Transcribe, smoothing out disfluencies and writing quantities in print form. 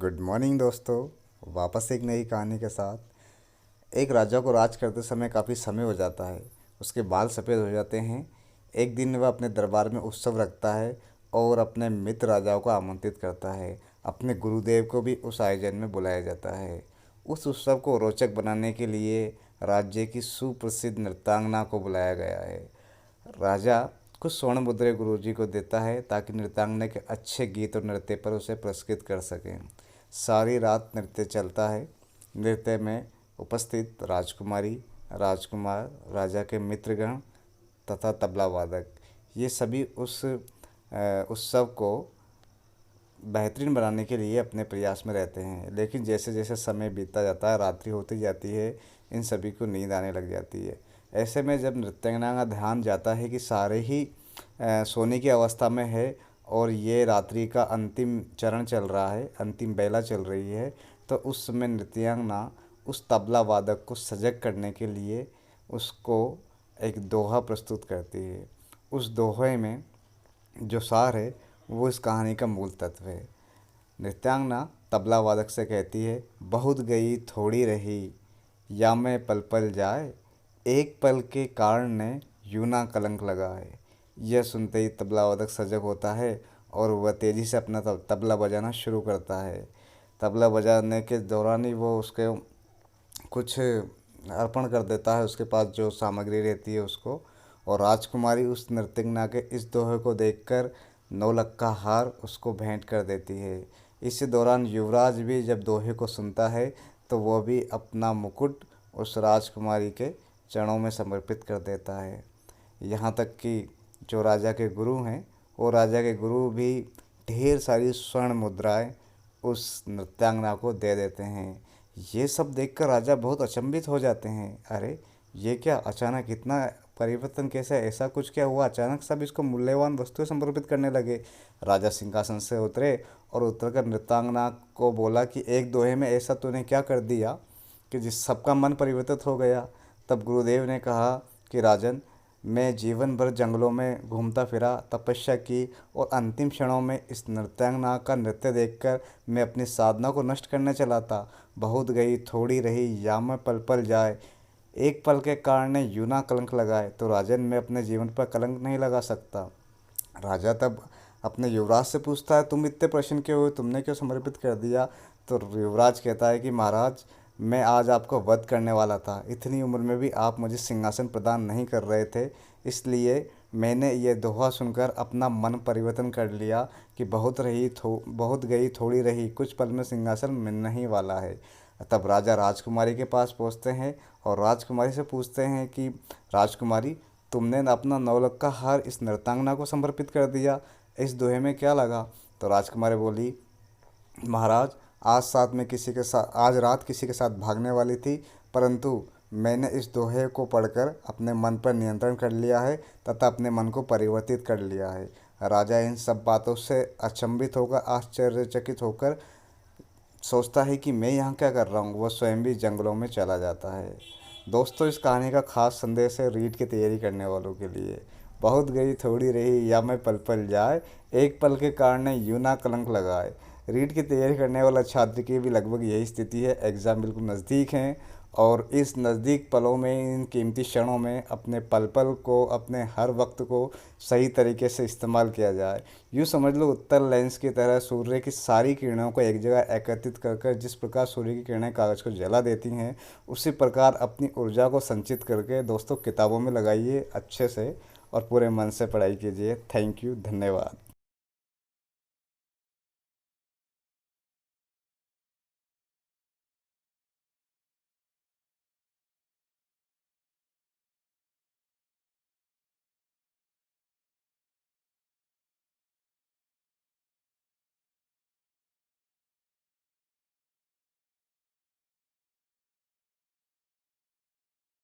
Good morning दोस्तों। वापस एक नई कहानी के साथ। एक राजा को राज करते समय काफ़ी समय हो जाता है। उसके बाल सफ़ेद हो जाते हैं। एक दिन वह अपने दरबार में उत्सव रखता है और अपने मित्र राजाओं को आमंत्रित करता है। अपने गुरुदेव को भी उस आयोजन में बुलाया जाता है। उस उत्सव को रोचक बनाने के लिए राज्य की सुप्रसिद्ध नृत्यांगना को बुलाया गया है। राजा कुछ स्वर्ण मुद्रे गुरुजी को देता है ताकि नृत्यांगना के अच्छे गीत और नृत्य पर उसे पुरस्कृत कर सकें। सारी रात नृत्य चलता है। नृत्य में उपस्थित राजकुमारी, राजकुमार, राजा के मित्रगण तथा तबला वादक, ये सभी उस उत्सव को बेहतरीन बनाने के लिए अपने प्रयास में रहते हैं। लेकिन जैसे जैसे समय बीतता जाता है, रात्रि होती जाती है, इन सभी को नींद आने लग जाती है। ऐसे में जब नृत्यांगना का ध्यान जाता है कि सारे ही सोने की अवस्था में है और ये रात्रि का अंतिम चरण चल रहा है, अंतिम बेला चल रही है, तो उस समय नृत्यांगना उस तबला वादक को सजग करने के लिए उसको एक दोहा प्रस्तुत करती है। उस दोहे में जो सार है वो इस कहानी का मूल तत्व है। नृत्यांगना तबला वादक से कहती है, बहुत गई थोड़ी रही, या मैं पल पल जाए, एक पल के कारण ने यूं ना कलंक लगाए। यह सुनते ही तबला वादक सजग होता है और वह तेज़ी से अपना तबला बजाना शुरू करता है। तबला बजाने के दौरान ही वो उसके कुछ अर्पण कर देता है, उसके पास जो सामग्री रहती है उसको। और राजकुमारी उस नृत्यांगना के इस दोहे को देखकर 9 लाख का हार उसको भेंट कर देती है। इसी दौरान युवराज भी जब दोहे को सुनता है तो वह भी अपना मुकुट उस राजकुमारी के चरणों में समर्पित कर देता है। यहाँ तक कि जो राजा के गुरु हैं, वो राजा के गुरु भी ढेर सारी स्वर्ण मुद्राएं उस नृत्यांगना को दे देते हैं। ये सब देखकर राजा बहुत अचंभित हो जाते हैं। अरे ये क्या, अचानक इतना परिवर्तन कैसे, ऐसा कुछ क्या हुआ? अचानक सब इसको मूल्यवान वस्तुएं समर्पित करने लगे। राजा सिंहासन से उतरे और उतरकर नृत्यांगना को बोला कि एक दोहे में ऐसा तूने क्या कर दिया कि जिस सबका मन परिवर्तित हो गया। तब गुरुदेव ने कहा कि राजन, मैं जीवन भर जंगलों में घूमता फिरा, तपस्या की और अंतिम क्षणों में इस नृत्यांगना का नृत्य देखकर मैं अपनी साधना को नष्ट करने चला था। बहुत गई थोड़ी रही, या मैं पल पल जाए, एक पल के कारण ने यूं ना कलंक लगाए। तो राजन, मैं अपने जीवन पर कलंक नहीं लगा सकता। राजा तब अपने युवराज से पूछता है, तुम इतने प्रश्न क्यों हुए, तुमने क्यों समर्पित कर दिया? तो युवराज कहता है कि महाराज, मैं आज आपको वध करने वाला था। इतनी उम्र में भी आप मुझे सिंहासन प्रदान नहीं कर रहे थे, इसलिए मैंने ये दोहा सुनकर अपना मन परिवर्तन कर लिया कि बहुत गई थोड़ी रही, कुछ पल में सिंहासन मिलने ही वाला है। तब राजा राजकुमारी के पास पहुंचते हैं और राजकुमारी से पूछते हैं कि राजकुमारी, तुमने अपना 9 लाख का हार इस नृत्यांगना को समर्पित कर दिया, इस दोहे में क्या लगा? तो राजकुमारी बोली, महाराज, आज रात किसी के साथ भागने वाली थी, परंतु मैंने इस दोहे को पढ़कर अपने मन पर नियंत्रण कर लिया है तथा अपने मन को परिवर्तित कर लिया है। राजा इन सब बातों से अचंभित होकर, आश्चर्यचकित होकर सोचता है कि मैं यहाँ क्या कर रहा हूँ। वह स्वयं भी जंगलों में चला जाता है। दोस्तों, इस कहानी का खास संदेश है रीट की तैयारी करने वालों के लिए। बहुत गई थोड़ी रही, या मैं पल पल जाए, एक पल के कारण यूं ना कलंक लगाए। रीट की तैयारी करने वाला छात्र की भी लगभग यही स्थिति है। एग्ज़ाम बिल्कुल नज़दीक हैं और इस नज़दीक पलों में, इन कीमती क्षणों में अपने पल पल को, अपने हर वक्त को सही तरीके से इस्तेमाल किया जाए। यूँ समझ लो, उत्तल लेंस की तरह सूर्य की सारी किरणों को एक जगह एकत्रित कर जिस प्रकार सूर्य की किरणें कागज़ को जला देती हैं, उसी प्रकार अपनी ऊर्जा को संचित करके दोस्तों किताबों में लगाइए अच्छे से और पूरे मन से पढ़ाई कीजिए। थैंक यू, धन्यवाद।